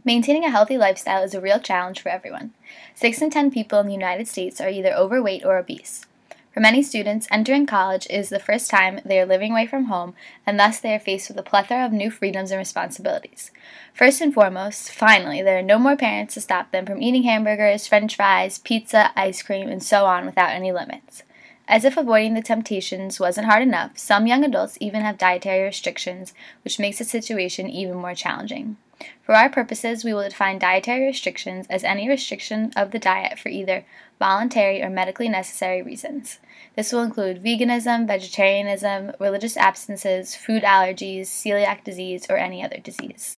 Maintaining a healthy lifestyle is a real challenge for everyone. 6 in 10 people in the United States are either overweight or obese. For many students, entering college is the first time they are living away from home, and thus they are faced with a plethora of new freedoms and responsibilities. First and foremost, finally, there are no more parents to stop them from eating hamburgers, french fries, pizza, ice cream, and so on without any limits. As if avoiding the temptations wasn't hard enough, some young adults even have dietary restrictions, which makes the situation even more challenging. For our purposes, we will define dietary restrictions as any restriction of the diet for either voluntary or medically necessary reasons. This will include veganism, vegetarianism, religious abstinences, food allergies, celiac disease, or any other disease.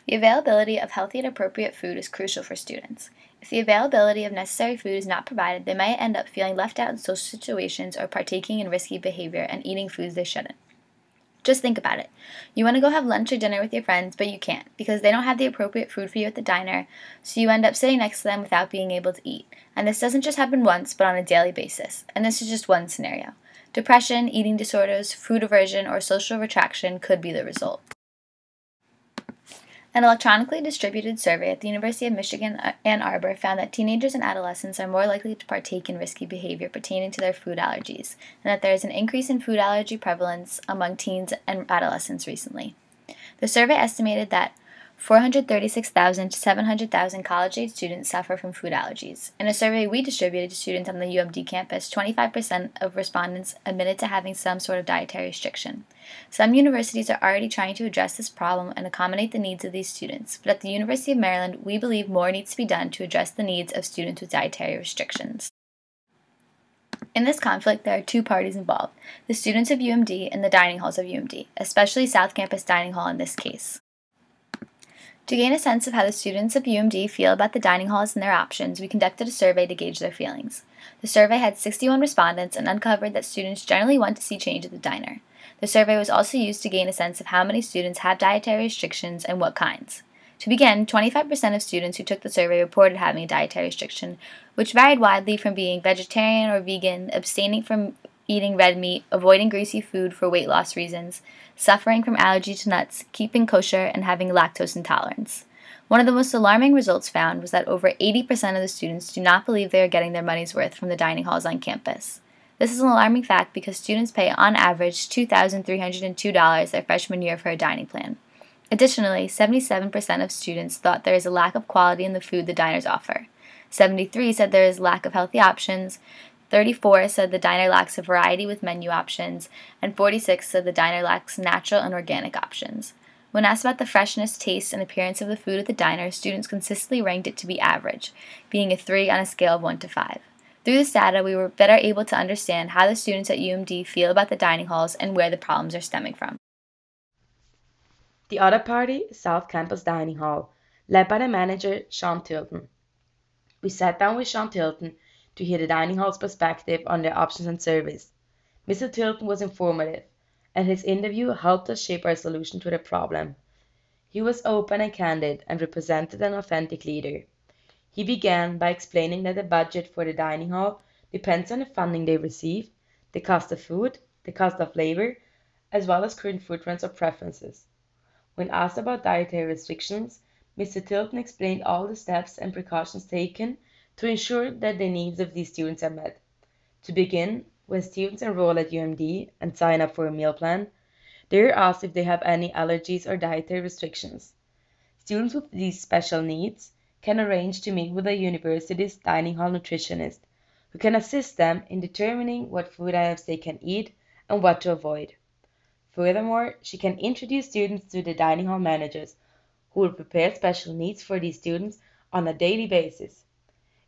The availability of healthy and appropriate food is crucial for students. If the availability of necessary food is not provided, they might end up feeling left out in social situations or partaking in risky behavior and eating foods they shouldn't. Just think about it. You want to go have lunch or dinner with your friends, but you can't because they don't have the appropriate food for you at the diner, so you end up sitting next to them without being able to eat. And this doesn't just happen once, but on a daily basis. And this is just one scenario. Depression, eating disorders, food aversion, or social retraction could be the result. An electronically distributed survey at the University of Michigan Ann Arbor found that teenagers and adolescents are more likely to partake in risky behavior pertaining to their food allergies, and that there is an increase in food allergy prevalence among teens and adolescents recently. The survey estimated that 436,000 to 700,000 college-age students suffer from food allergies. In a survey we distributed to students on the UMD campus, 25% of respondents admitted to having some sort of dietary restriction. Some universities are already trying to address this problem and accommodate the needs of these students, but at the University of Maryland, we believe more needs to be done to address the needs of students with dietary restrictions. In this conflict, there are two parties involved, the students of UMD and the dining halls of UMD, especially South Campus Dining Hall in this case. To gain a sense of how the students of UMD feel about the dining halls and their options, we conducted a survey to gauge their feelings. The survey had 61 respondents and uncovered that students generally want to see change at the diner. The survey was also used to gain a sense of how many students have dietary restrictions and what kinds. To begin, 25% of students who took the survey reported having a dietary restriction, which varied widely from being vegetarian or vegan, abstaining from eating red meat, avoiding greasy food for weight loss reasons, suffering from allergy to nuts, keeping kosher, and having lactose intolerance. One of the most alarming results found was that over 80% of the students do not believe they are getting their money's worth from the dining halls on campus. This is an alarming fact because students pay on average $2,302 their freshman year for a dining plan. Additionally, 77% of students thought there is a lack of quality in the food the diners offer. 73% said there is lack of healthy options, 34% said the diner lacks a variety with menu options, and 46% said the diner lacks natural and organic options. When asked about the freshness, taste, and appearance of the food at the diner, students consistently ranked it to be average, being a 3 on a scale of 1 to 5. Through this data, we were better able to understand how the students at UMD feel about the dining halls and where the problems are stemming from. The other party, South Campus Dining Hall, led by the manager, Sean Tilton. We sat down with Sean Tilton to hear the dining hall's perspective on their options and service. Mr. Tilton was informative, and his interview helped us shape our solution to the problem. He was open and candid and represented an authentic leader. He began by explaining that the budget for the dining hall depends on the funding they receive, the cost of food, the cost of labor, as well as current food trends or preferences. When asked about dietary restrictions, Mr. Tilton explained all the steps and precautions taken to ensure that the needs of these students are met. To begin, when students enroll at UMD and sign up for a meal plan, they are asked if they have any allergies or dietary restrictions. Students with these special needs can arrange to meet with the university's dining hall nutritionist, who can assist them in determining what food items they can eat and what to avoid. Furthermore, she can introduce students to the dining hall managers, who will prepare special needs for these students on a daily basis.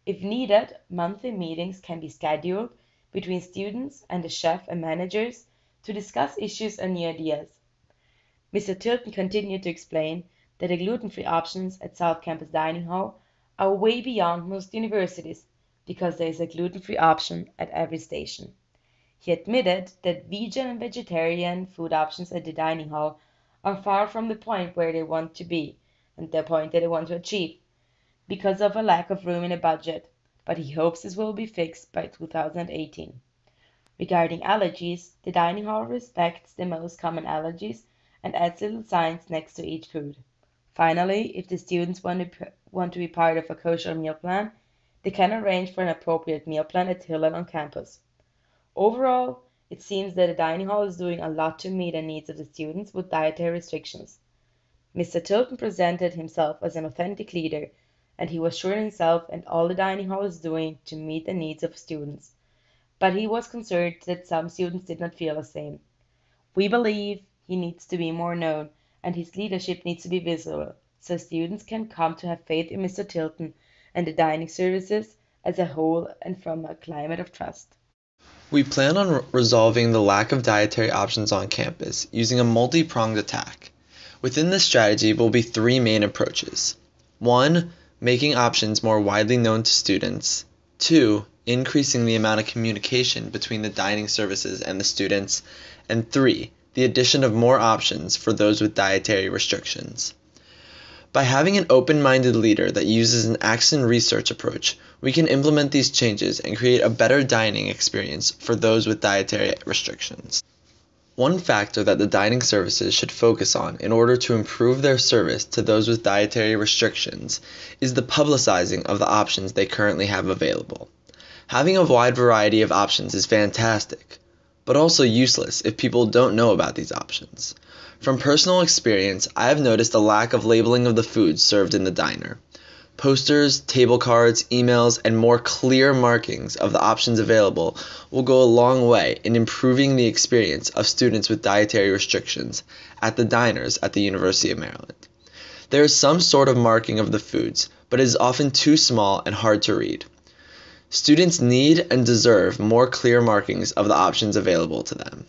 If needed, monthly meetings can be scheduled between students and the chef and managers to discuss issues and new ideas. Mr. Tilton continued to explain that the gluten-free options at South Campus Dining Hall are way beyond most universities because there is a gluten-free option at every station. He admitted that vegan and vegetarian food options at the dining hall are far from the point where they want to be and the point that they want to achieve because of a lack of room in the budget, but he hopes this will be fixed by 2018. Regarding allergies, the dining hall respects the most common allergies and adds little signs next to each food. Finally, if the students want to be part of a kosher meal plan, they can arrange for an appropriate meal plan at Hillel on campus. Overall, it seems that the dining hall is doing a lot to meet the needs of the students with dietary restrictions. Mr. Tilton presented himself as an authentic leader, and he was sure himself and all the dining hall is doing to meet the needs of students. But he was concerned that some students did not feel the same. We believe he needs to be more known, and his leadership needs to be visible, so students can come to have faith in Mr. Tilton and the dining services as a whole and from a climate of trust. We plan on resolving the lack of dietary options on campus using a multi-pronged attack. Within this strategy will be three main approaches. 1. Making options more widely known to students. 2. Increasing the amount of communication between the dining services and the students. And 3. The addition of more options for those with dietary restrictions. By having an open-minded leader that uses an action research approach, we can implement these changes and create a better dining experience for those with dietary restrictions. One factor that the dining services should focus on in order to improve their service to those with dietary restrictions is the publicizing of the options they currently have available. Having a wide variety of options is fantastic, but also useless if people don't know about these options. From personal experience, I have noticed a lack of labeling of the foods served in the diner. Posters, table cards, emails, and more clear markings of the options available will go a long way in improving the experience of students with dietary restrictions at the diners at the University of Maryland. There is some sort of marking of the foods, but it is often too small and hard to read. Students need and deserve more clear markings of the options available to them.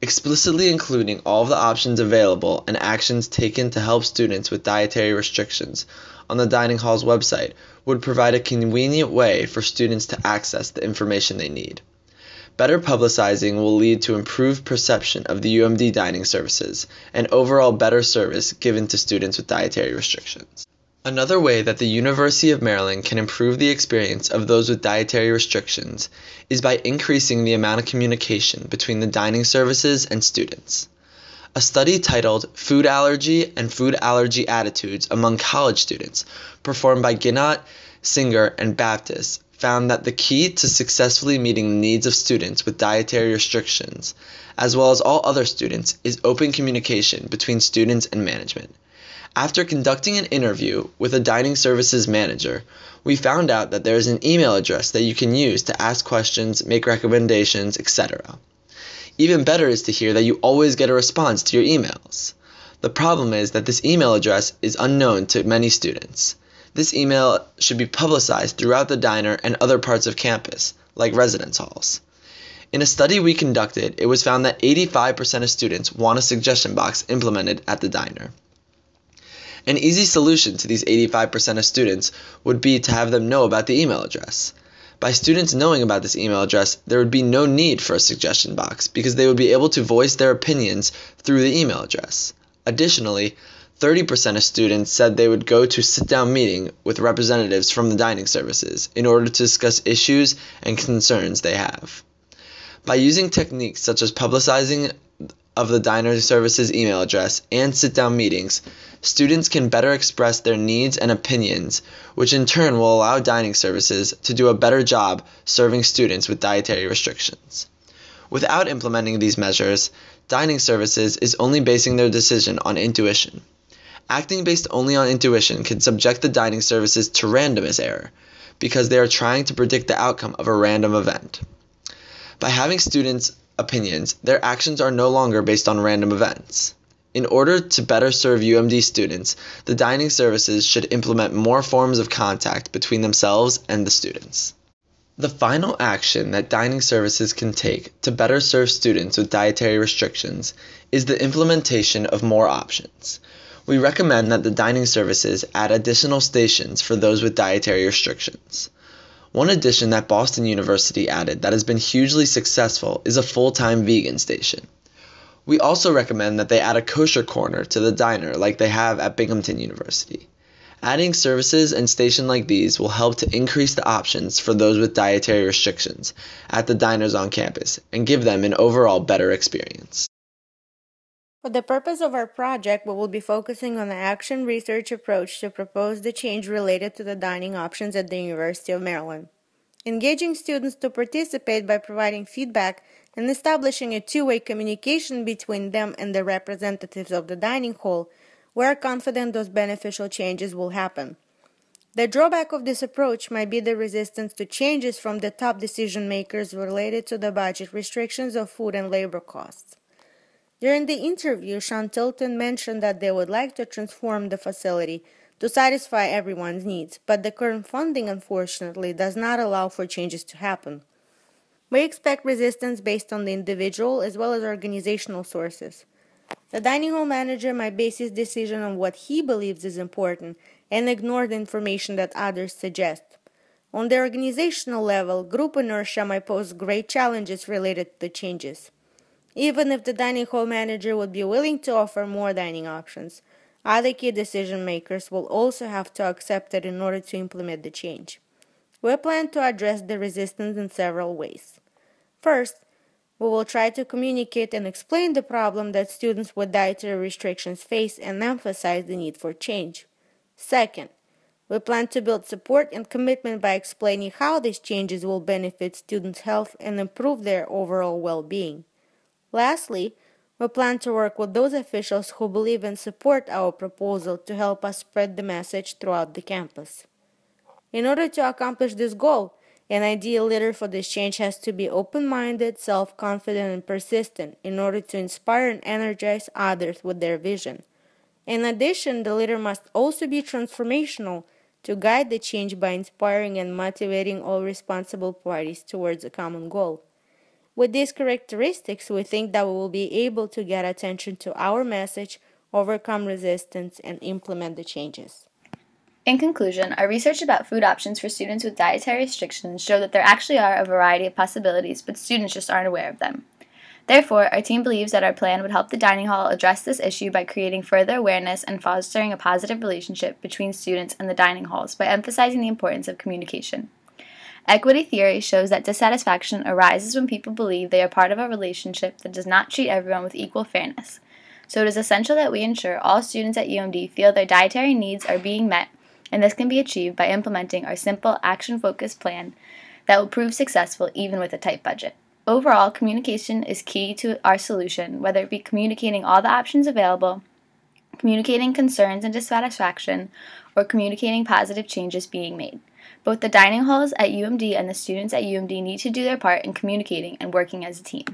Explicitly including all of the options available and actions taken to help students with dietary restrictions on the dining hall's website would provide a convenient way for students to access the information they need. Better publicizing will lead to improved perception of the UMD dining services and overall better service given to students with dietary restrictions. Another way that the University of Maryland can improve the experience of those with dietary restrictions is by increasing the amount of communication between the dining services and students. A study titled Food Allergy and Food Allergy Attitudes Among College Students, performed by Ginnott, Singer, and Baptist, found that the key to successfully meeting the needs of students with dietary restrictions, as well as all other students, is open communication between students and management. After conducting an interview with a dining services manager, we found out that there is an email address that you can use to ask questions, make recommendations, etc. Even better is to hear that you always get a response to your emails. The problem is that this email address is unknown to many students. This email should be publicized throughout the diner and other parts of campus, like residence halls. In a study we conducted, it was found that 85% of students want a suggestion box implemented at the diner. An easy solution to these 85% of students would be to have them know about the email address. By students knowing about this email address, there would be no need for a suggestion box because they would be able to voice their opinions through the email address. Additionally, 30% of students said they would go to a sit-down meeting with representatives from the dining services in order to discuss issues and concerns they have. By using techniques such as publicizing of the diner services email address and sit-down meetings, students can better express their needs and opinions, which in turn will allow dining services to do a better job serving students with dietary restrictions. Without implementing these measures, dining services is only basing their decision on intuition. Acting based only on intuition can subject the dining services to randomness error, because they are trying to predict the outcome of a random event. By having students' opinions, their actions are no longer based on random events. In order to better serve UMD students, the dining services should implement more forms of contact between themselves and the students. The final action that dining services can take to better serve students with dietary restrictions is the implementation of more options. We recommend that the dining services add additional stations for those with dietary restrictions. One addition that Boston University added that has been hugely successful is a full-time vegan station. We also recommend that they add a kosher corner to the diner like they have at Binghamton University. Adding services and stations like these will help to increase the options for those with dietary restrictions at the diners on campus and give them an overall better experience. For the purpose of our project, we will be focusing on an action research approach to propose the change related to the dining options at the University of Maryland. Engaging students to participate by providing feedback and establishing a two-way communication between them and the representatives of the dining hall, we are confident those beneficial changes will happen. The drawback of this approach might be the resistance to changes from the top decision makers related to the budget restrictions of food and labor costs. During the interview, Sean Tilton mentioned that they would like to transform the facility to satisfy everyone's needs, but the current funding, unfortunately, does not allow for changes to happen. We expect resistance based on the individual as well as organizational sources. The dining hall manager might base his decision on what he believes is important and ignore the information that others suggest. On the organizational level, group inertia might pose great challenges related to the changes. Even if the dining hall manager would be willing to offer more dining options, other key decision makers will also have to accept it in order to implement the change. We plan to address the resistance in several ways. First, we will try to communicate and explain the problem that students with dietary restrictions face and emphasize the need for change. Second, we plan to build support and commitment by explaining how these changes will benefit students' health and improve their overall well-being. Lastly, we plan to work with those officials who believe and support our proposal to help us spread the message throughout the campus. In order to accomplish this goal, an ideal leader for this change has to be open-minded, self-confident, and persistent in order to inspire and energize others with their vision. In addition, the leader must also be transformational to guide the change by inspiring and motivating all responsible parties towards a common goal. With these characteristics, we think that we will be able to get attention to our message, overcome resistance, and implement the changes. In conclusion, our research about food options for students with dietary restrictions show that there actually are a variety of possibilities, but students just aren't aware of them. Therefore, our team believes that our plan would help the dining hall address this issue by creating further awareness and fostering a positive relationship between students and the dining halls by emphasizing the importance of communication. Equity theory shows that dissatisfaction arises when people believe they are part of a relationship that does not treat everyone with equal fairness. So it is essential that we ensure all students at UMD feel their dietary needs are being met, and this can be achieved by implementing our simple, action-focused plan that will prove successful even with a tight budget. Overall, communication is key to our solution, whether it be communicating all the options available, communicating concerns and dissatisfaction, or communicating positive changes being made. Both the dining halls at UMD and the students at UMD need to do their part in communicating and working as a team.